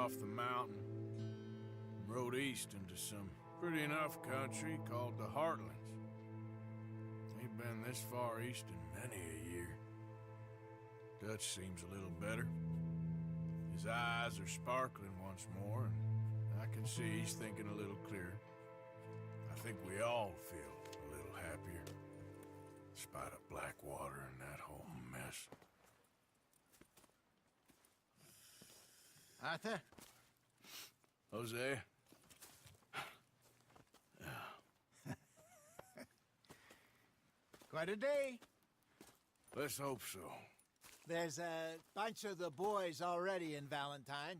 off the mountain, rode east into some pretty enough country called the Heartlands. Ain't been this far east in many a year. Dutch seems a little better. His eyes are sparkling once more, and I can see he's thinking a little clearer. I think we all feel a little happier, in spite of Blackwater and that whole mess. Arthur? Jose? Quite a day. Let's hope so. There's a bunch of the boys already in Valentine.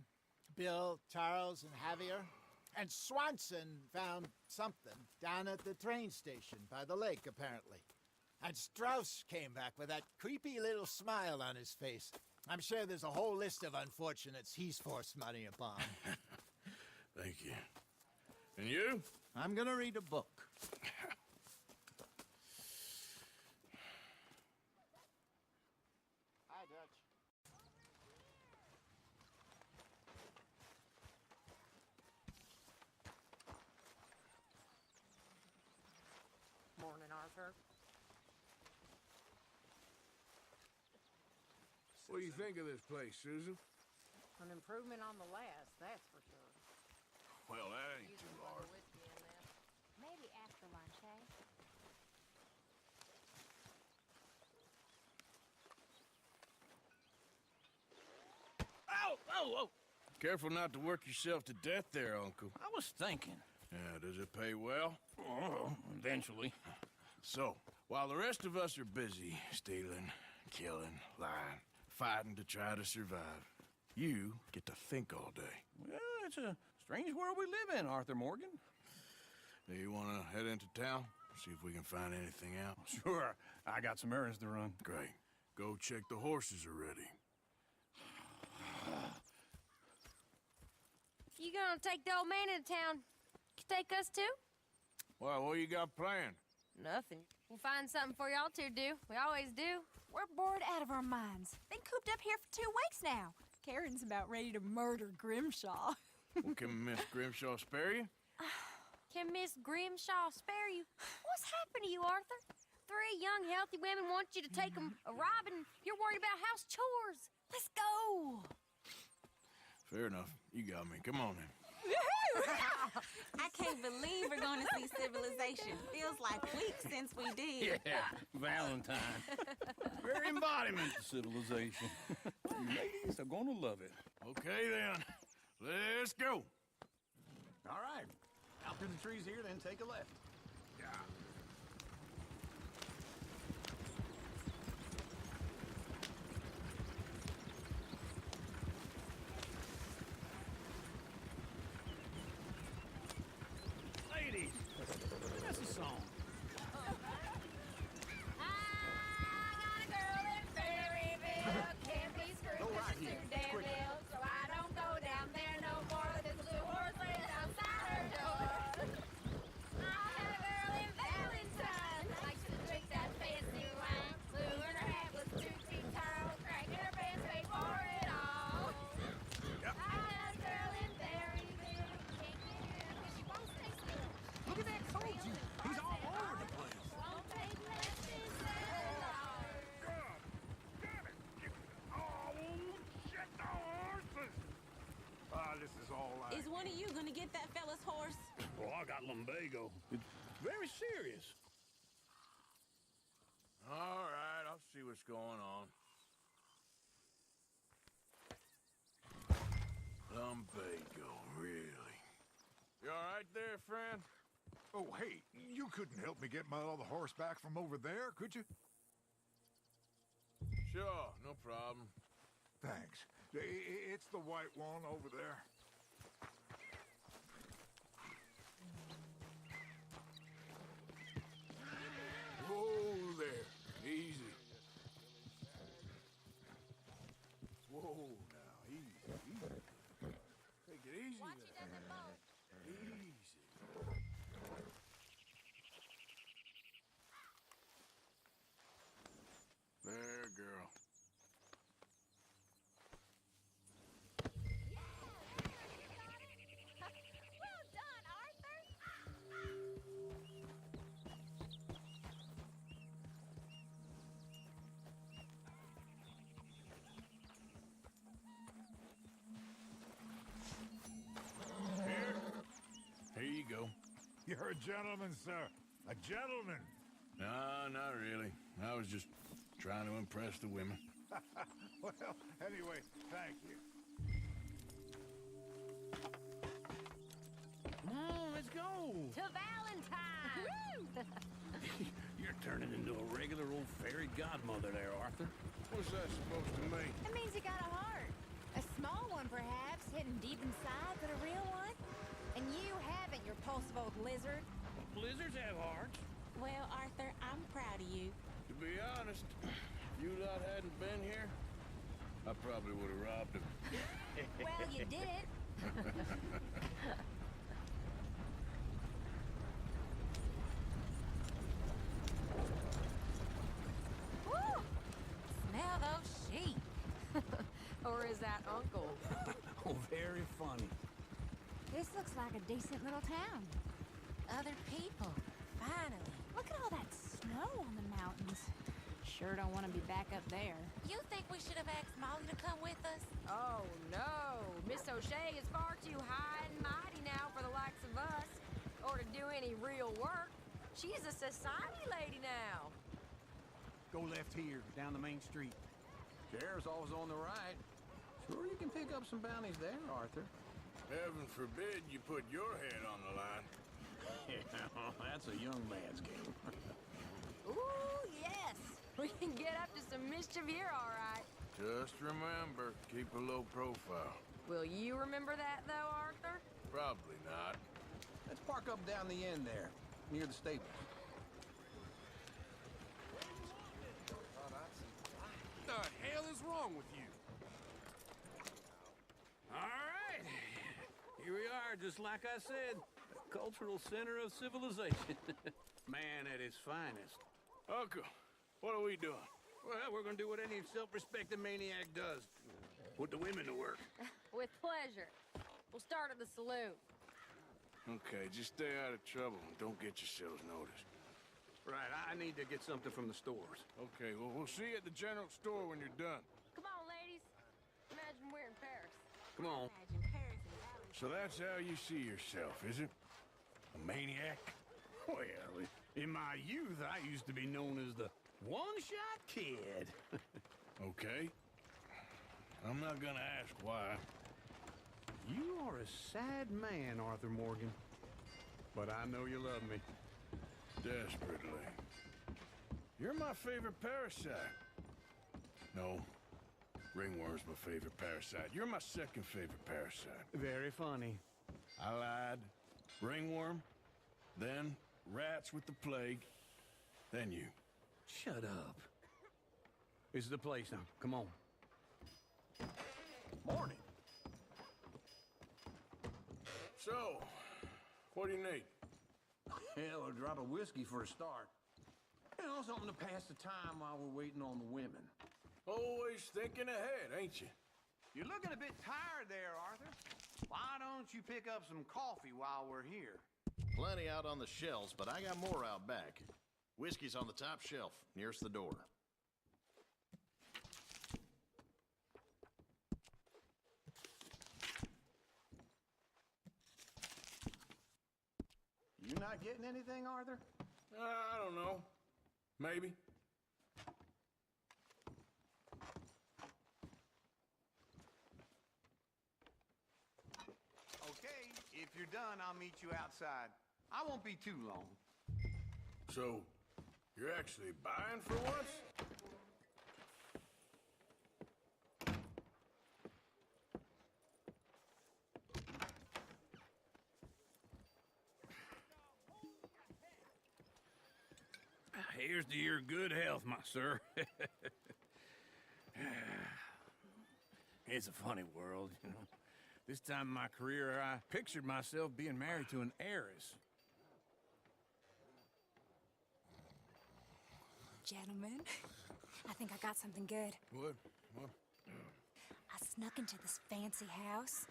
Bill, Charles, and Javier. And Swanson found something down at the train station by the lake, apparently. And Strauss came back with that creepy little smile on his face. I'm sure there's a whole list of unfortunates he's forced money upon. Thank you. And you? I'm gonna read a book. Hi, Dutch. Morning, Arthur. What do you think of this place, Susan? An improvement on the last, that's for sure. Well, that ain't too hard. Whiskey in there. Maybe after lunch, eh? Oh, oh, oh! Careful not to work yourself to death there, Uncle. I was thinking. Yeah, does it pay well? Oh, eventually. So, while the rest of us are busy stealing, killing, lying, fighting to try to survive, you get to think all day. Well, it's a strange world we live in, Arthur Morgan. Do you want to head into town? See if we can find anything out? Sure, I got some errands to run. Great. Go check the horses are ready. You gonna take the old man into town? You take us too? Well, what you got planned? Nothing. We'll find something for y'all to do. We always do. We're bored out of our minds. Been cooped up here for 2 weeks now. Karen's about ready to murder Grimshaw. Well, can Miss Grimshaw spare you? Can Miss Grimshaw spare you? What's happened to you, Arthur? 3 young, healthy women want you to take them a robbing. You're worried about house chores. Let's go. Fair enough. You got me. Come on then. I can't believe we're going to see civilization. Feels like weeks since we did. Yeah, Valentine. Very embodiment of civilization. You ladies are gonna love it. Okay then. Let's go. All right. Out through the trees here, then take a left. Yeah. Ladies, that's a song. I got a girl in Berryville. Can't be screwed Go right she's here. too damn Quick. ill. So I don't go down there no more. There's a blue horse laying outside her door. I had a girl in Valentine. Likes to drink that fancy wine. Blue in her hat was 2 feet tall. Cracking her pants, paid for it all. I got a girl in Berryville. Can't get in 'cause she won't stay still. Look at that soldier. He's all over the place. Won't take less than $7. This is all right. Is one of you going to get that fella's horse? Oh, I got lumbago. It's very serious. All right, I'll see what's going on. Lumbago, really? You all right there, friend? Oh, hey, you couldn't help me get my other horse back from over there, could you? Sure, no problem. Thanks. It's the white one over there. Whoa there. Easy. Whoa now, easy. Take it easy Watch there. it doesn't fall. Easy. There, girl. You're a gentleman, sir. A gentleman. No, not really. I was just trying to impress the women. Well, anyway, thank you. Come on, let's go. To Valentine! You're turning into a regular old fairy godmother there, Arthur. What's that supposed to mean? It means you got a heart. A small one, perhaps, hidden deep inside, but a real one. And you haven't, you repulsive old lizard. Blizzards have hearts. Well, Arthur, I'm proud of you. To be honest, if you lot hadn't been here, I probably would have robbed him. Well, you did. Woo! Smell those sheep. Or is that Uncle? Oh, very funny. This looks like a decent little town. Other people, finally. Look at all that snow on the mountains. Sure don't want to be back up there. You think we should have asked Molly to come with us? Oh, no. Miss O'Shea is far too high and mighty now for the likes of us. Or to do any real work. She's a society lady now. Go left here, down the main street. Sheriff's always on the right. Sure you can pick up some bounties there, Arthur. Heaven forbid you put your head on the line. Yeah, that's a young man's game. Ooh, yes. We can get up to some mischief here, all right. Just remember, keep a low profile. Will you remember that, though, Arthur? Probably not. Let's park up down the end there, near the stables. The hell is wrong with you? All right. Here we are, just like I said. The cultural center of civilization. Man at his finest. Uncle, what are we doing? Well, we're gonna do what any self-respecting maniac does. Put the women to work. With pleasure. We'll start at the saloon. Okay, just stay out of trouble and don't get yourselves noticed. Right, I need to get something from the stores. Okay, well, we'll see you at the general store when you're done. Come on, ladies. Imagine we're in Paris. Come on. Imagine Paris and Valley. So that's how you see yourself, is it? A maniac? Well, in my youth, I used to be known as the one-shot kid. Okay. I'm not gonna ask why. You are a sad man, Arthur Morgan. But I know you love me. Desperately. You're my favorite parasite. No. Ringworm's my favorite parasite. You're my second favorite parasite. Very funny. I lied. Ringworm, then rats with the plague, then you. Shut up. This is the place now. Come on. Morning. So, what do you need? Hell, a drop of whiskey for a start. You know, something to pass the time while we're waiting on the women. Always thinking ahead, ain't you? You're looking a bit tired there, Arthur. Why don't you pick up some coffee while we're here? Plenty out on the shelves, but I got more out back. Whiskey's on the top shelf, nearest the door. You not getting anything, Arthur? I don't know. Maybe. Okay, if you're done, I'll meet you outside. I won't be too long. So, you're actually buying for once? Here's to your good health, my sir. It's a funny world, you know. This time in my career, I pictured myself being married to an heiress. Gentlemen, I think I got something good. What? What? I snuck into this fancy house.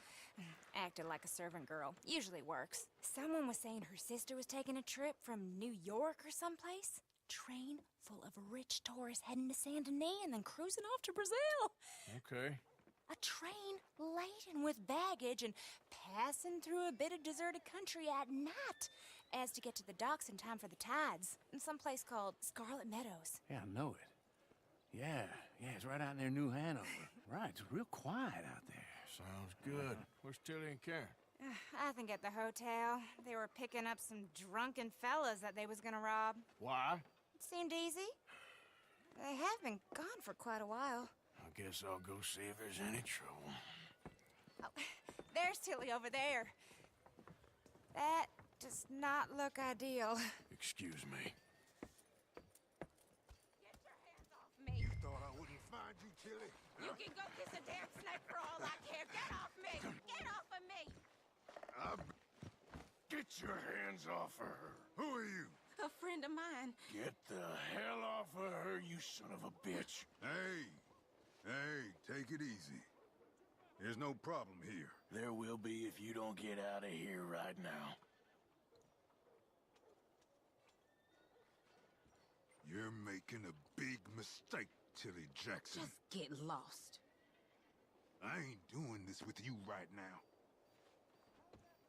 Acted like a servant girl. Usually works. Someone was saying her sister was taking a trip from New York or someplace. Train full of rich tourists heading to Saint Denis and then cruising off to Brazil. Okay. A train laden with baggage and passing through a bit of deserted country at night. as to get to the docks in time for the tides, in some place called Scarlet Meadows. Yeah, I know it. Yeah, it's right out near New Hanover. Right, it's real quiet out there. Sounds good. Where's Tilly and Karen? I think at the hotel. They were picking up some drunken fellas that they was gonna rob. Why? It seemed easy. They have been gone for quite a while. I guess I'll go see if there's any trouble. Oh, there's Tilly over there. That does not look ideal. Excuse me. Get your hands off me. Thought I wouldn't find you, Tilly. You can go kiss a damn snake for all I care. Get off me! Get off of me! Get your hands off of her. Who are you? A friend of mine. Get the hell off of her, you son of a bitch. Hey, take it easy. There's no problem here. There will be if you don't get out of here right now. You're making a big mistake, Tilly Jackson. Just get lost. I ain't doing this with you right now.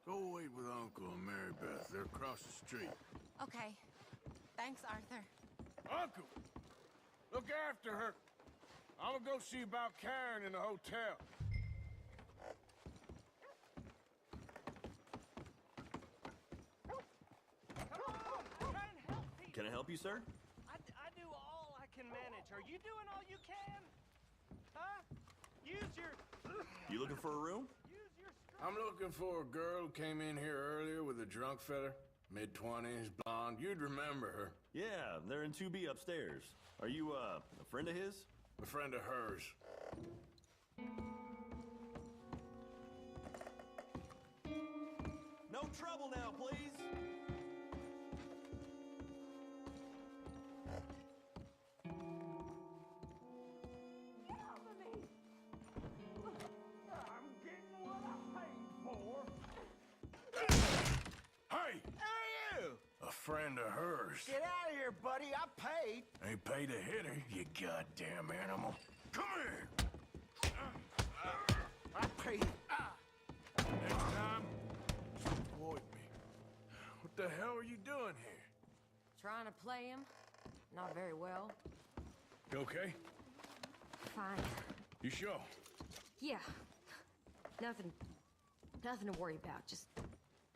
Go wait with Uncle and Mary Beth. They're across the street. Okay. Thanks, Arthur. Uncle! Look after her. I'm gonna go see about Karen in the hotel. Can I help you, sir? I do all I can manage. Are you doing all you can? Huh? Use your... You looking for a room? Use your... I'm looking for a girl who came in here earlier with a drunk fella. Mid-20s, blonde. You'd remember her. Yeah, they're in 2B upstairs. Are you, a friend of his? A friend of hers. No trouble now, please. Hey! Hey, you! A friend of hers. Get out of here, buddy. I paid. Ain't paid to hit her, you goddamn animal. Come here! I paid. Next time, just avoid me. What the hell are you doing here? Trying to play him? Not very well. You okay? Fine. You sure? Yeah. Nothing to worry about. Just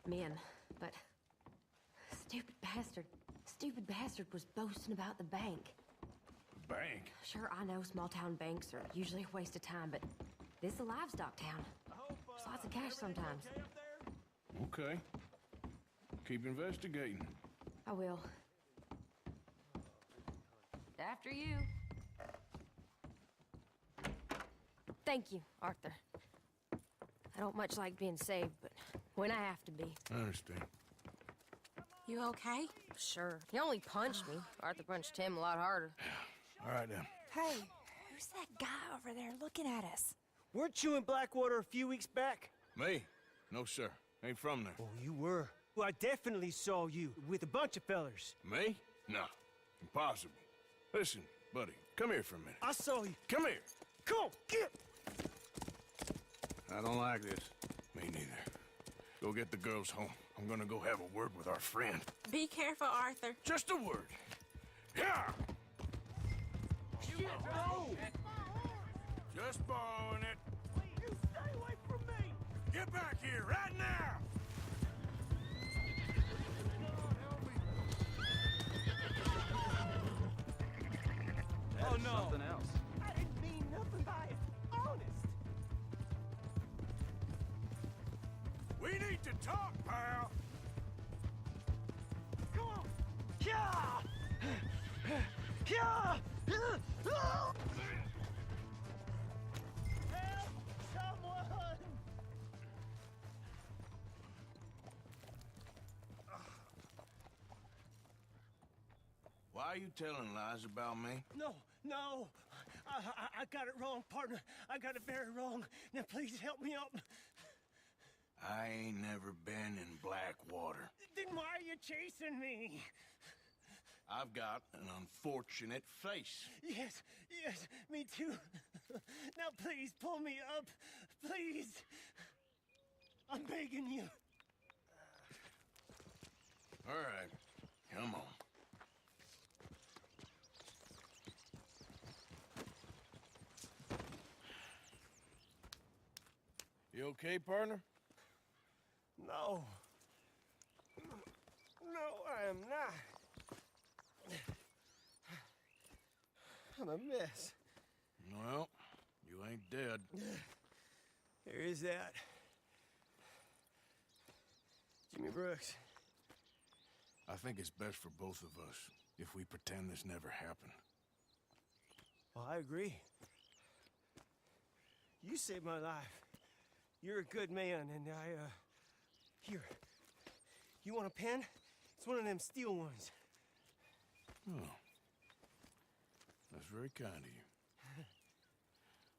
men. But stupid bastard was boasting about the bank. Bank? Sure, I know small town banks are usually a waste of time, but this is a livestock town. There's lots of cash sometimes. Okay. Keep investigating. I will. After you. Thank you, Arthur. I don't much like being saved, but when I have to be. I understand. You okay? Sure. He only punched me. Arthur punched him a lot harder. All right, then. Hey, who's that guy over there looking at us? Weren't you in Blackwater a few weeks back? Me? No, sir. Ain't from there. Oh, you were. Well, I definitely saw you with a bunch of fellers. Me? No. Impossible. Listen, buddy, come here for a minute. I saw you. Come here. Come on, get! I don't like this. Me neither. Go get the girls home. I'm gonna go have a word with our friend. Be careful, Arthur. Just a word. Yeah! Shit, no! Just borrowing it. You stay away from me! Get back here right now! Oh, no. Something else. I didn't mean nothing by it. Honest. We need to talk, pal. Come on. Yeah! Yeah! Help someone! Why are you telling lies about me? No. I got it wrong, partner. I got it very wrong. Now, please help me up. I ain't never been in Blackwater. Then why are you chasing me? I've got an unfortunate face. Yes, me too. Now, please, pull me up. Please. I'm begging you. All right, come on. You okay, partner? No. No, I am not. I'm a mess. Well, you ain't dead. There is that. Jimmy Brooks. I think it's best for both of us if we pretend this never happened. Well, I agree. You saved my life. You're a good man, and here. You want a pen? It's one of them steel ones. Oh. That's very kind of you.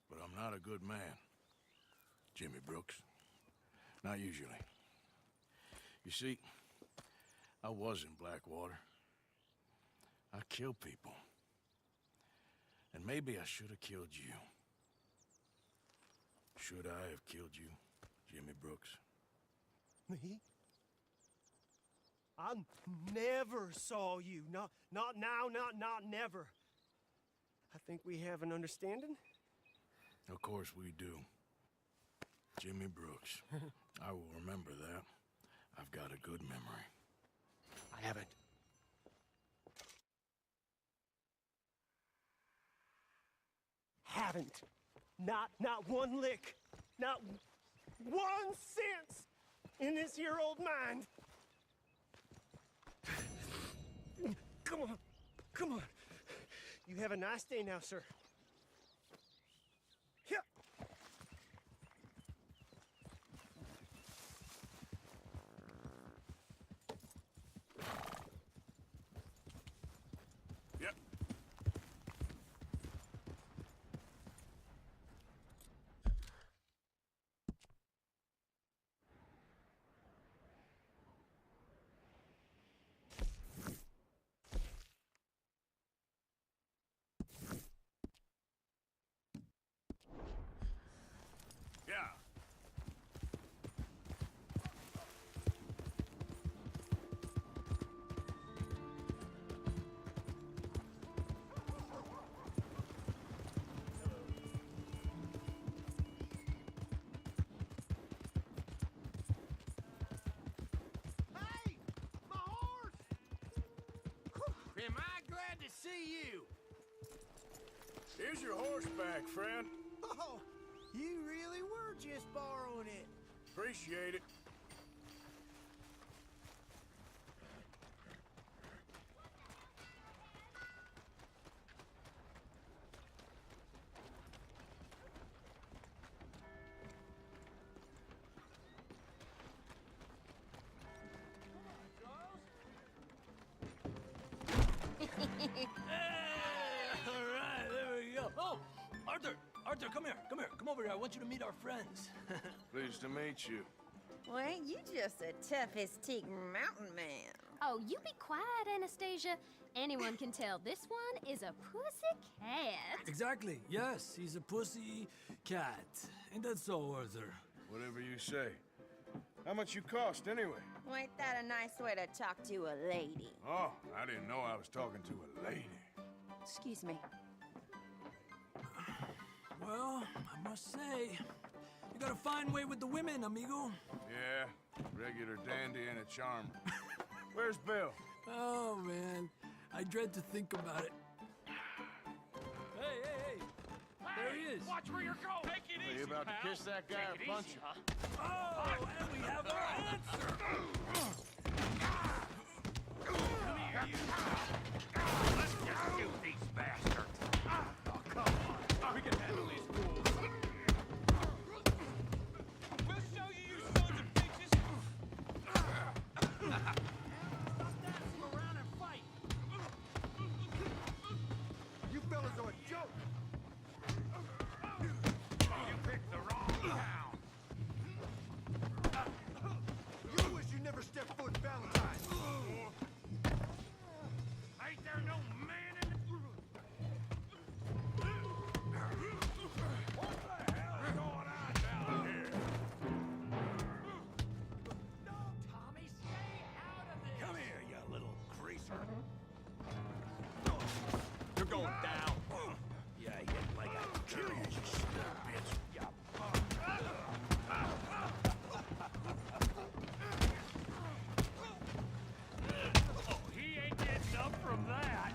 But I'm not a good man, Jimmy Brooks. Not usually. You see, I was in Blackwater. I killed people. And maybe I should have killed you. Should I have killed you, Jimmy Brooks? Me? I never saw you. Not now, not never. I think we have an understanding. Of course we do. Jimmy Brooks. I will remember that. I've got a good memory. I haven't. Haven't. Not one lick. Not 1 cent in this here old mind. Come on. Come on. You have a nice day now, sir. Here. Yep. Yeah. Hey! My horse! Am I glad to see you? Here's your horseback, friend. Oh, you really were just borrowing it. Appreciate it. All right, there we go. Oh, Arthur, come here. Come over here. I want you to meet our friends. Pleased to meet you. Well, ain't you just a toughest-teak mountain man? Oh, you be quiet, Anastasia. Anyone can tell this one is a pussy cat. Exactly. Yes, he's a pussy cat. Ain't that so, Arthur? Whatever you say. How much you cost, anyway? Well, ain't that a nice way to talk to a lady? Oh, I didn't know I was talking to a lady. Excuse me. Well, I must say, you got a fine way with the women, amigo. Yeah, regular dandy and a charmer. Where's Bill? Oh, man. I dread to think about it. Hey! There he is. Watch where you're going. Take it easy, Are you about pal. to kiss that guy Take it or punch easy, him? huh? Oh, and we have our answer. Come here, you. Let's just shoot these bastards. Oh, come on. We can handle these fools. We'll show you, you sons of bitches. Stop dancing around and fight. You fellas are a joke. You picked the wrong town. You wish you never stepped foot in Valentine. Ain't there no going down. Yeah, hit like I kill you, you stupid bitch. Yeah. Oh, he ain't getting up from that.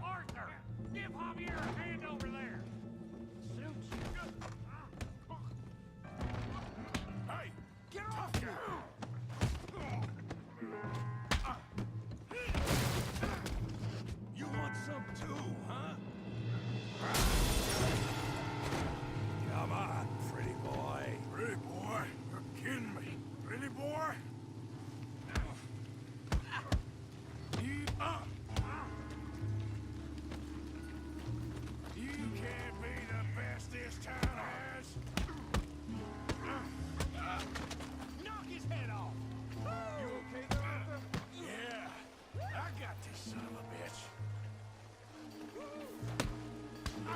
Arthur, give Javier a hand over there. Suits you. Hey, get off here. You want some too, huh? Come on, pretty boy. Pretty boy? You're kidding me. Pretty boy? You can't be the best this town has. Knock his head off. You okay there, Arthur? Yeah. I got this son of a bitch. I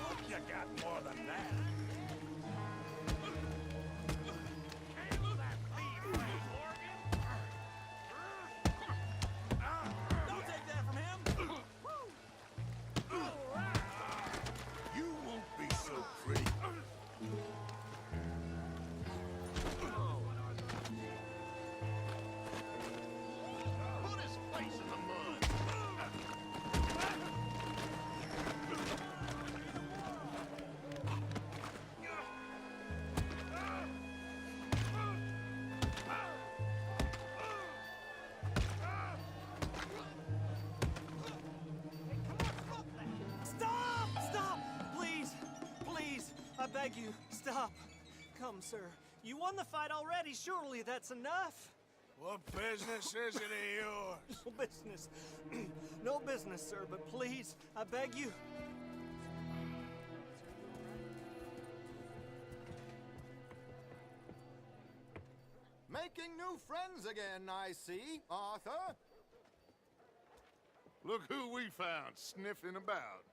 hope you got more than that. Handle that beat, Ray Morgan. Don't take that from him. You won't be so pretty. Put his face in the mud. Stop! Stop! Please! Please! I beg you, stop. Come, sir. You won the fight already. Surely that's enough. What business is it of yours? No business. No business, sir, but please, I beg you. Making new friends again, I see, Arthur. Look who we found sniffing about.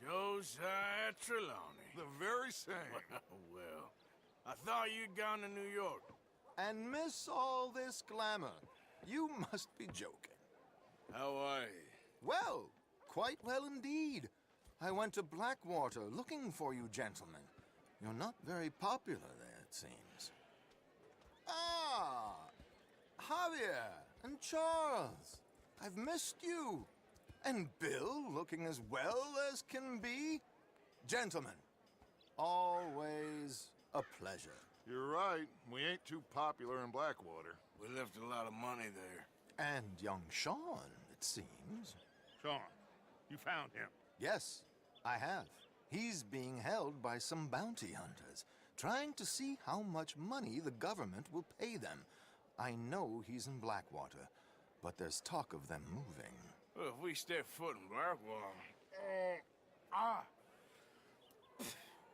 Josiah Trelawney. The very same. Well, I thought you'd gone to New York. And miss all this glamour. You must be joking. How are you? Well, quite well indeed. I went to Blackwater looking for you gentlemen. You're not very popular there, it seems. Ah! Javier and Charles. I've missed you. And Bill looking as well as can be. Gentlemen, always a pleasure. You're right. We ain't too popular in Blackwater. We left a lot of money there. And young Sean, it seems. Sean, you found him. Yes, I have. He's being held by some bounty hunters, trying to see how much money the government will pay them. I know he's in Blackwater, but there's talk of them moving. Well, if we step foot in Blackwater...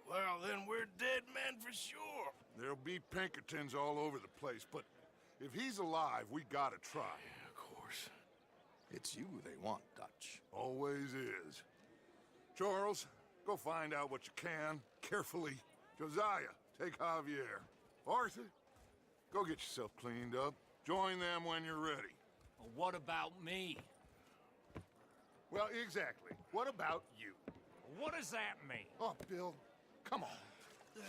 Well, then we're dead men for sure. There'll be Pinkertons all over the place, but if he's alive, we gotta try. Yeah, of course. It's you they want, Dutch. Always is. Charles, go find out what you can, carefully. Josiah, take Javier. Arthur, go get yourself cleaned up. Join them when you're ready. Well, what about me? Well, exactly. What about you? What does that mean? Oh, Bill, come on. Step.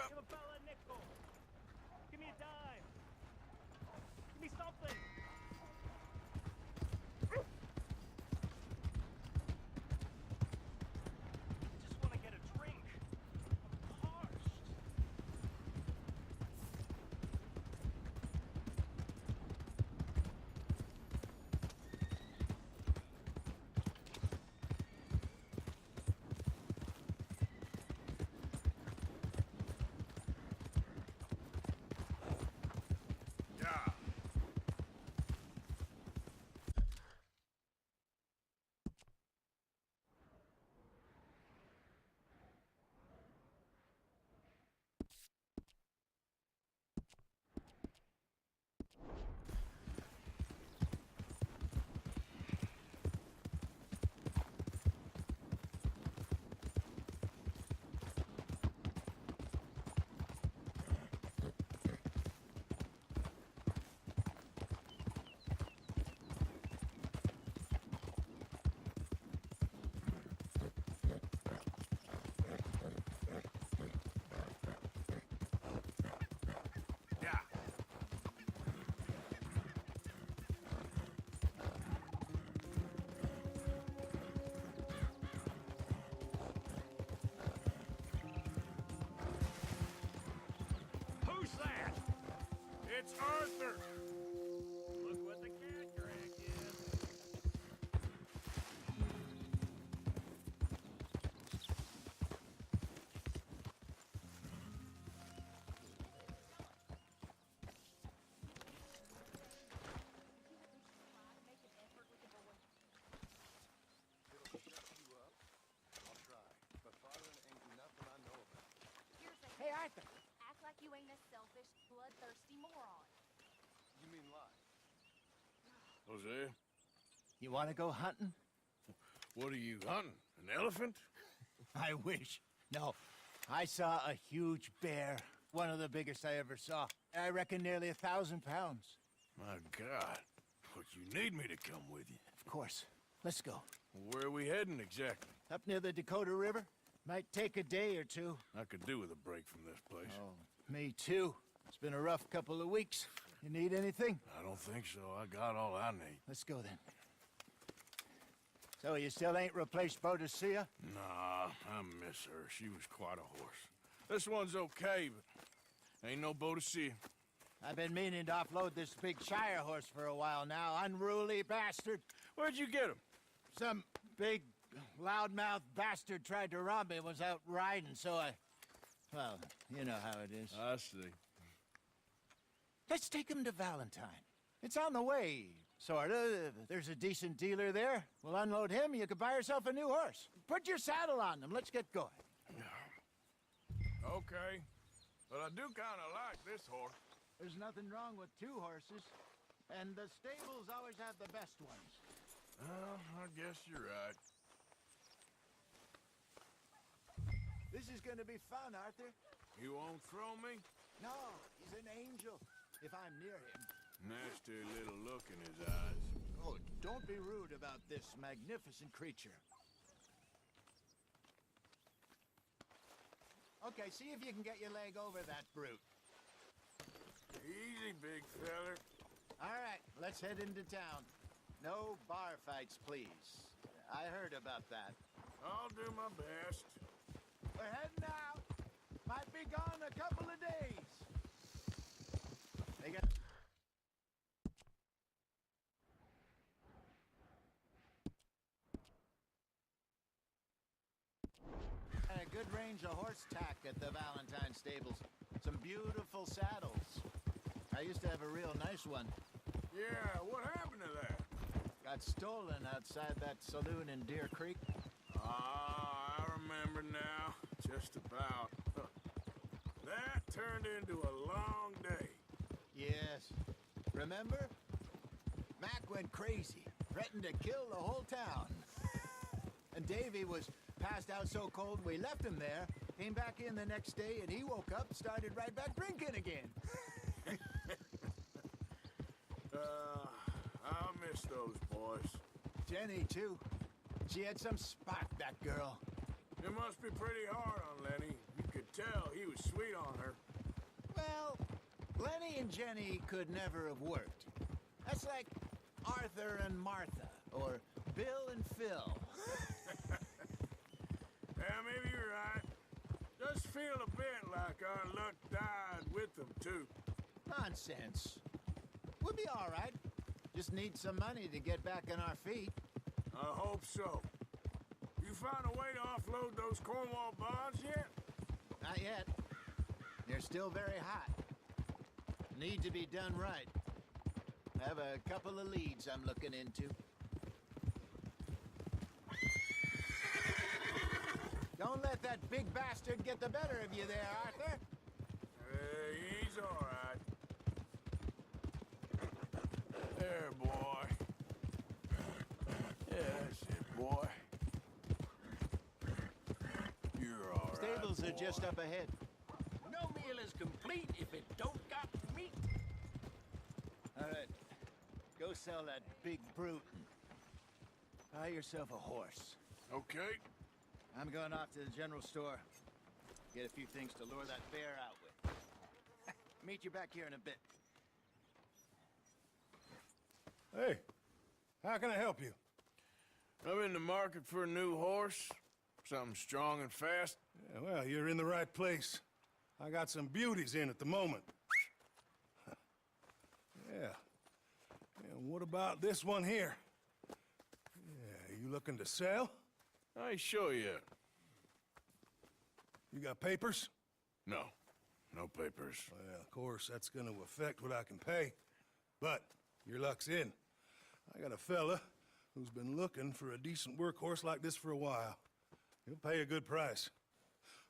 Give a fella a nickel. Give me a dime. Give me something. I just want to get a drink. I'm parched. Yeah. It's Arthur! Look what the cat dragged in. Hey, Arthur. Act like you ain't a selfish, bloodthirsty moron. You mean lie? Hosea, You want to go hunting? what are you hunting? An elephant? I wish. No, I saw a huge bear. One of the biggest I ever saw. I reckon nearly 1,000 pounds. My God. But you need me to come with you. Of course. Let's go. Where are we heading exactly? Up near the Dakota River. Might take a day or two. I could do with a break from this place. Oh, me too. It's been a rough couple of weeks. You need anything? I don't think so. I got all I need. Let's go then. So you still ain't replaced Boadicea? Nah, I miss her. She was quite a horse. This one's okay, but ain't no Boadicea. I've been meaning to offload this big Shire horse for a while now. Unruly bastard. Where'd you get him? Some big, loudmouth bastard tried to rob me and was out riding, so I... Well, you know how it is. I see. Let's take him to Valentine. It's on the way, sorta. There's a decent dealer there. We'll unload him, you can buy yourself a new horse. Put your saddle on him, let's get going. Okay. But I do kind of like this horse. There's nothing wrong with two horses, and the stables always have the best ones. Well, I guess you're right. This is gonna be fun, Arthur. You won't throw me? No, he's an angel, if I'm near him. Nasty little look in his eyes. Oh, don't be rude about this magnificent creature. Okay, see if you can get your leg over that brute. Easy, big feller. All right, let's head into town. No bar fights, please. I heard about that. I'll do my best. We're heading out. Might be gone a couple of days. They got... a good range of horse tack at the Valentine stables. Some beautiful saddles. I used to have a real nice one. Yeah, what happened to that? Got stolen outside that saloon in Deer Creek. Ah, I remember now. Just about. That turned into a long day. Yes. Remember? Mac went crazy, threatened to kill the whole town. And Davy was passed out so cold we left him there, came back in the next day, and he woke up and started right back drinking again. I miss those boys. Jenny, too. She had some spark, that girl. It must be pretty hard on Lenny. You could tell he was sweet on her. Well, Lenny and Jenny could never have worked. That's like Arthur and Martha, or Bill and Phil. Yeah, maybe you're right. Just feel a bit like our luck died with them, too. Nonsense. We'll be all right. Just need some money to get back on our feet. I hope so. You found a way to offload those Cornwall bonds yet? Not yet. They're still very hot. Need to be done right. I have a couple of leads I'm looking into. Don't let that big bastard get the better of you there, Arthur. He's all right. There, boy. Yeah, that's it, boy. You're all right, Stables are just boy. up ahead. No meal is complete if it don't got meat. All right. Go sell that big brute and buy yourself a horse. Okay. I'm going off to the general store. Get a few things to lure that bear out with. Meet you back here in a bit. Hey, how can I help you? I'm in the market for a new horse. Something strong and fast. Yeah, well, you're in the right place. I got some beauties in at the moment. And what about this one here? Yeah, you looking to sell? I ain't sure yet. You got papers? No. No papers. Well, of course, that's gonna affect what I can pay. But your luck's in. I got a fella who's been looking for a decent workhorse like this for a while. He'll pay a good price.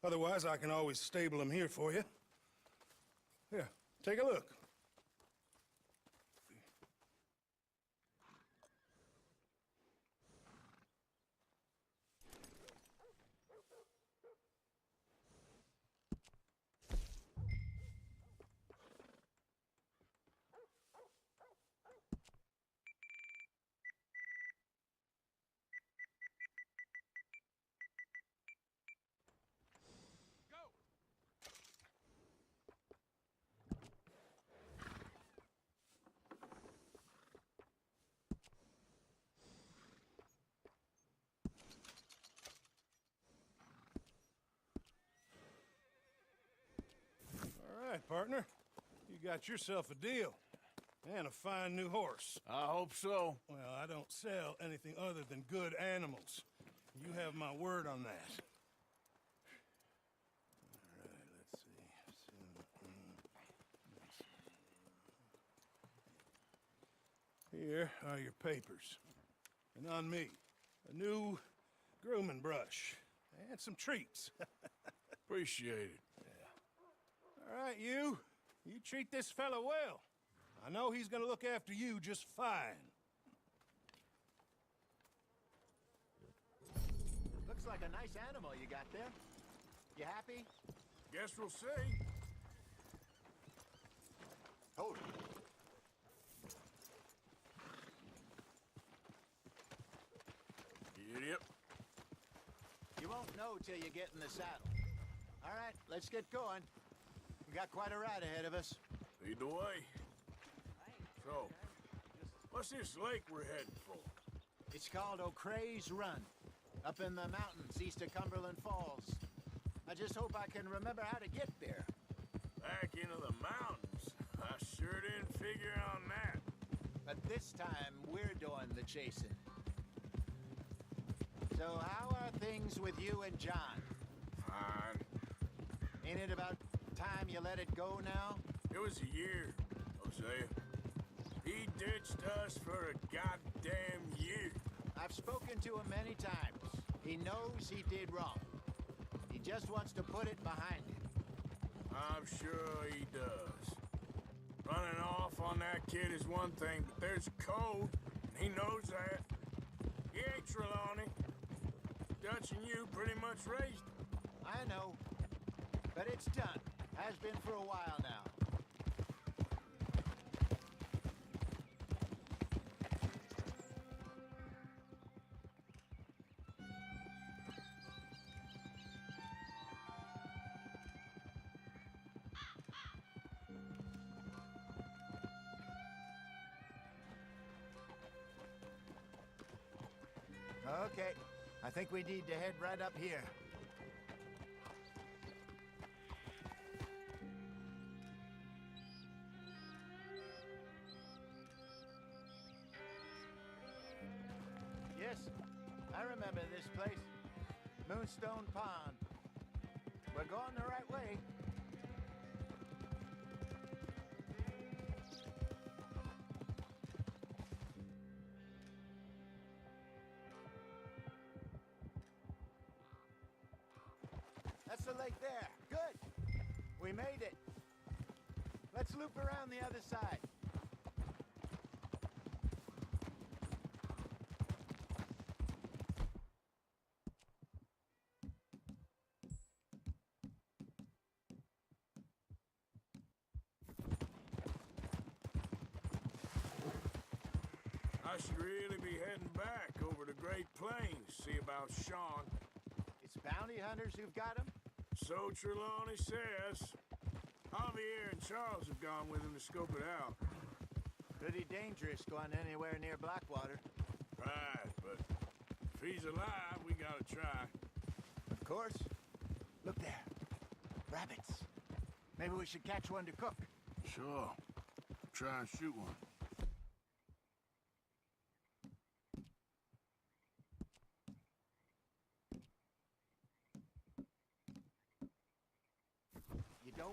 Otherwise, I can always stable him here for you. Here, take a look. All right, partner. You got yourself a deal. And a fine new horse. I hope so. Well, I don't sell anything other than good animals. You have my word on that. All right, let's see. Here are your papers. And on me, a new grooming brush. And some treats. Appreciate it. All right, you treat this fella well. I know he's gonna look after you just fine. Looks like a nice animal you got there. You happy? Guess we'll see. Hold it. Idiot. You won't know till you get in the saddle. All right, let's get going. We got quite a ride ahead of us. Lead the way. So, what's this lake we're heading for? It's called O'Creagh's Run, up in the mountains east of Cumberland Falls. I just hope I can remember how to get there. Back into the mountains? I sure didn't figure on that. But this time, we're doing the chasing. So how are things with you and John? Fine. Ain't it about time you let it go now? It was a year, Hosea. He ditched us for a goddamn year. I've spoken to him many times. He knows he did wrong. He just wants to put it behind him. I'm sure he does. Running off on that kid is one thing, but there's code, and he knows that. He ain't Trelawney. Dutch and you pretty much raised him. I know. But it's done. Has been for a while now. Okay, I think we need to head right up here. Yes, I remember this place. Moonstone Pond. We're going the right way. That's the lake there. Good. We made it. Let's loop around the other side. I should really be heading back over the Great Plains, see about Sean. It's bounty hunters who've got him? So Trelawney says. Javier and Charles have gone with him to scope it out. Pretty dangerous going anywhere near Blackwater. Right, but if he's alive, we gotta try. Of course. Look there. Rabbits. Maybe we should catch one to cook. Sure. Try and shoot one.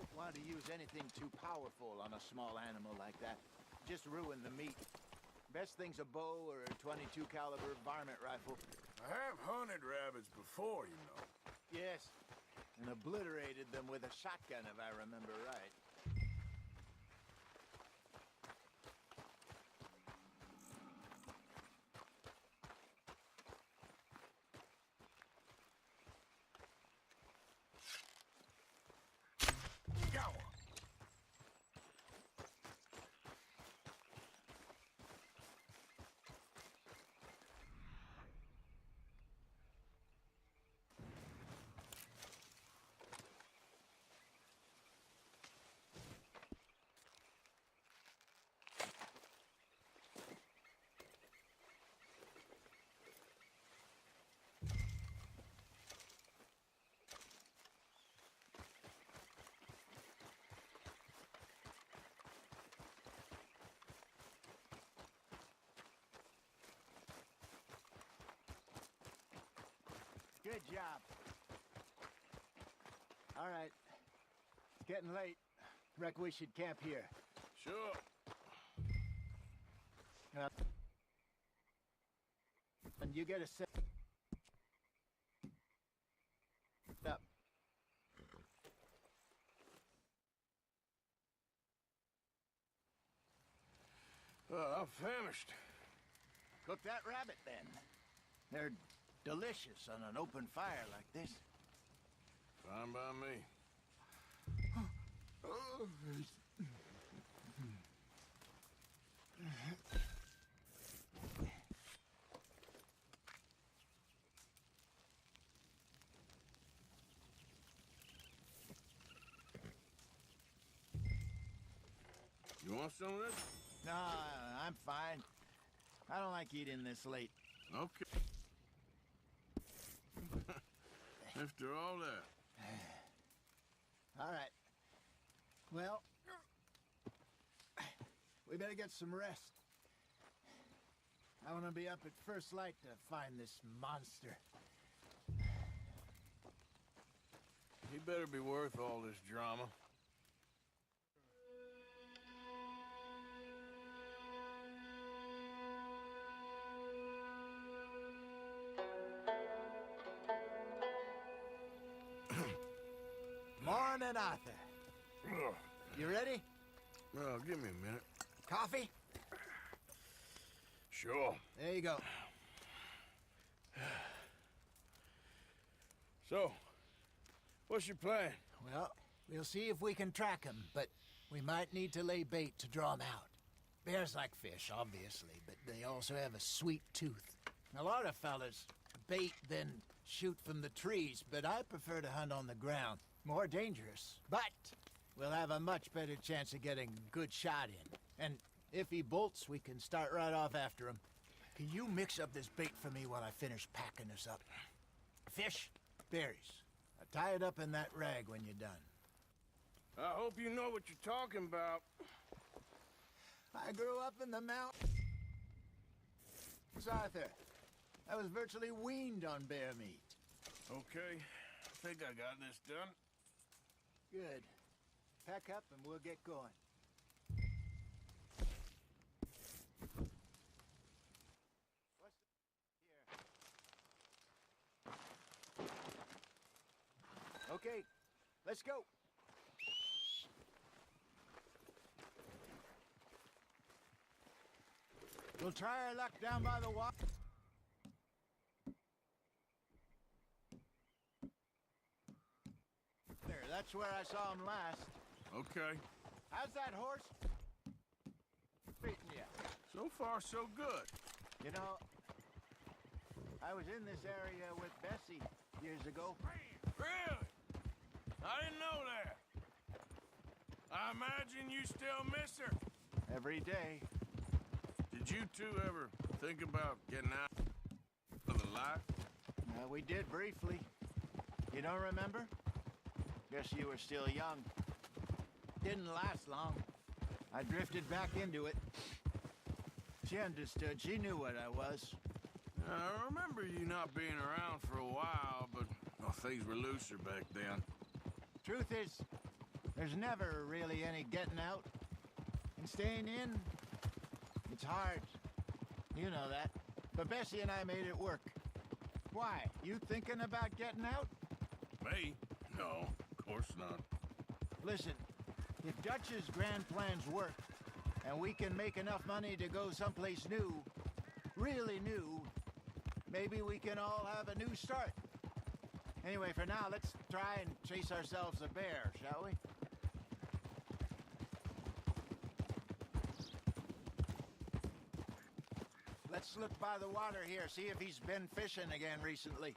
don't want to use anything too powerful on a small animal like that. Just ruin the meat. Best thing's a bow or a 22 caliber varmint rifle. I have hunted rabbits before, you know. Yes, and obliterated them with a shotgun, if I remember right. Good job. All right. It's getting late. Reckon we should camp here. Sure. And you get a set up. I'm famished. Cook that rabbit, then. They're delicious on an open fire like this. Fine by me. You want some of this? No, I'm fine. I don't like eating this late. Okay. After all that. All right. Well, we better get some rest. I want to be up at first light to find this monster. He better be worth all this drama. Morning, Arthur. You ready? Well, give me a minute. Coffee? Sure. There you go. So, what's your plan? Well, we'll see if we can track him, but we might need to lay bait to draw him out. Bears like fish, obviously, but they also have a sweet tooth. A lot of fellas bait, then shoot from the trees, but I prefer to hunt on the ground. More dangerous, but we'll have a much better chance of getting a good shot in. And if he bolts, we can start right off after him. Can you mix up this bait for me while I finish packing this up? Fish, berries. Tie it up in that rag when you're done. I hope you know what you're talking about. I grew up in the mountains, Arthur. I was virtually weaned on bear meat. Okay, I think I got this done. Good. Pack up and we'll get going. Okay, let's go. We'll try our luck down by the water. There, that's where I saw him last. Okay. How's that horse treating you? So far, so good. You know, I was in this area with Bessie years ago. Really? I didn't know that. I imagine you still miss her. Every day. Did you two ever think about getting out of the life? We did briefly. You don't remember? Guess you were still young. Didn't last long. I drifted back into it. She understood. She knew what I was. I remember you not being around for a while, but well, things were looser back then. Truth is, There's never really any getting out. And staying in, it's hard. You know that. But Bessie and I made it work. Why? You thinking about getting out? Me? No, of course not. Listen, if Dutch's grand plans work, and we can make enough money to go someplace new, really new, maybe we can all have a new start. Anyway, for now, let's try and chase ourselves a bear, shall we? Let's look by the water here, see if he's been fishing again recently.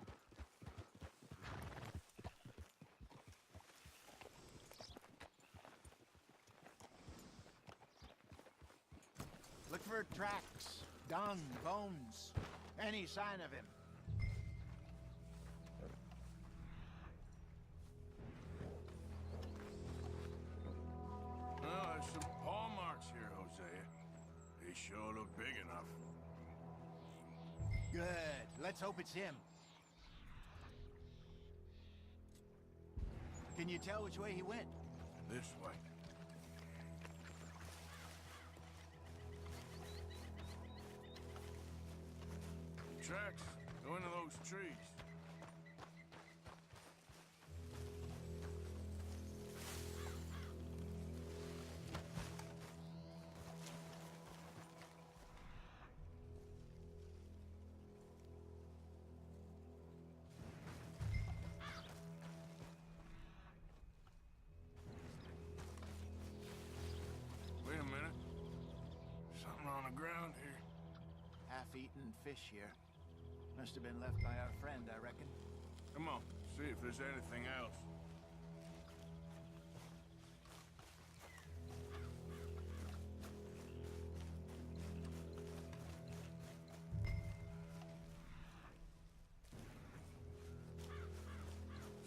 Look for tracks, dung, bones, any sign of him. Oh, there's some paw marks here, Hosea. They sure look big enough. Good. Let's hope it's him. Can you tell which way he went? This way. Tracks go into those trees. Wait a minute. Something on the ground here. Half-eaten fish here. Must have been left by our friend, I reckon. Come on, see if there's anything else.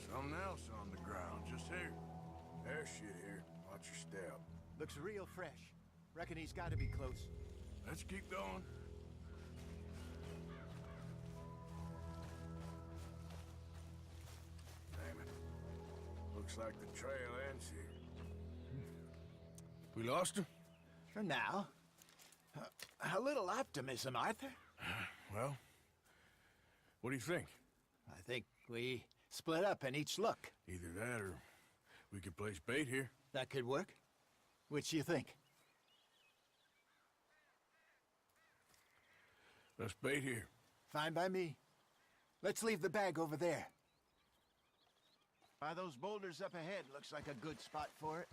Something else on the ground, just here. There's shit here. Watch your step. Looks real fresh. Reckon he's got to be close. Let's keep going. Damn it. Looks like the trail ends here. We lost him? For now. A little optimism, Arthur. Well, what do you think? I think we split up and each look. Either that or we could place bait here. That could work. Which you think? Let's bait here. Fine by me. Let's leave the bag over there. By those boulders up ahead, looks like a good spot for it.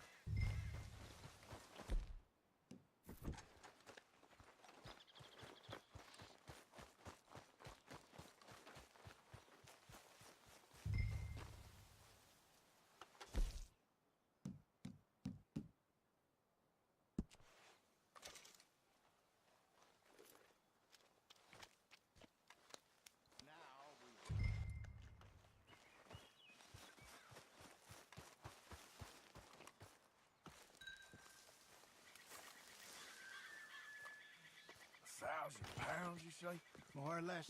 £1,000, you say? More or less.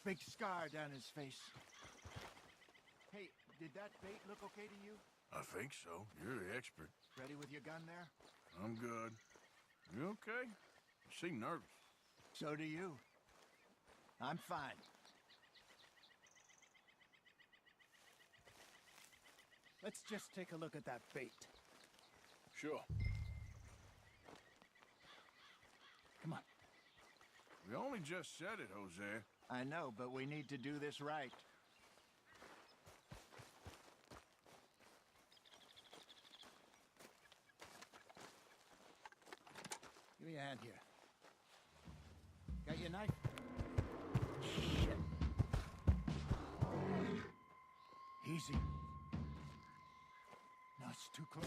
Big scar down his face. Hey, did that bait look okay to you? I think so. You're the expert. Ready with your gun there? I'm good. You okay? You seem nervous. So do you. I'm fine. Let's just take a look at that bait. Sure. Come on. We only just said it, Hosea. I know, but we need to do this right. Give me a hand here. Got your knife? Shit. Easy. No, it's too close.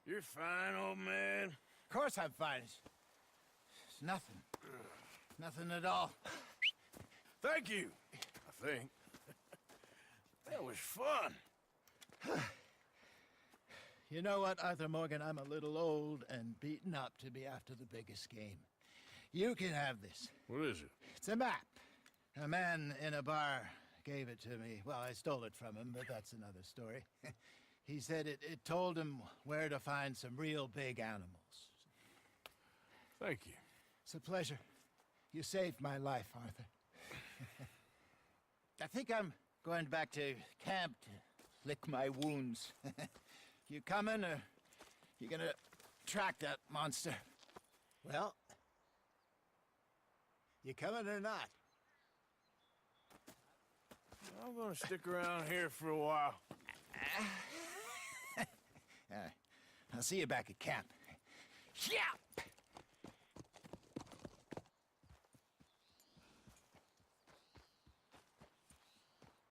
You're fine, old man. course I'm fine. It's nothing. Nothing at all. Thank you, I think. That was fun. You know what, Arthur Morgan? I'm a little old and beaten up to be after the biggest game. You can have this. What is it? It's a map. A man in a bar gave it to me. Well, I stole it from him, but that's another story. He said it told him where to find some real big animals. Thank you. It's a pleasure. You saved my life, Arthur. I think I'm going back to camp to lick my wounds. You coming, or you gonna track that monster? Well, you coming or not? I'm gonna stick around here for a while. All right. I'll see you back at camp. Yeah!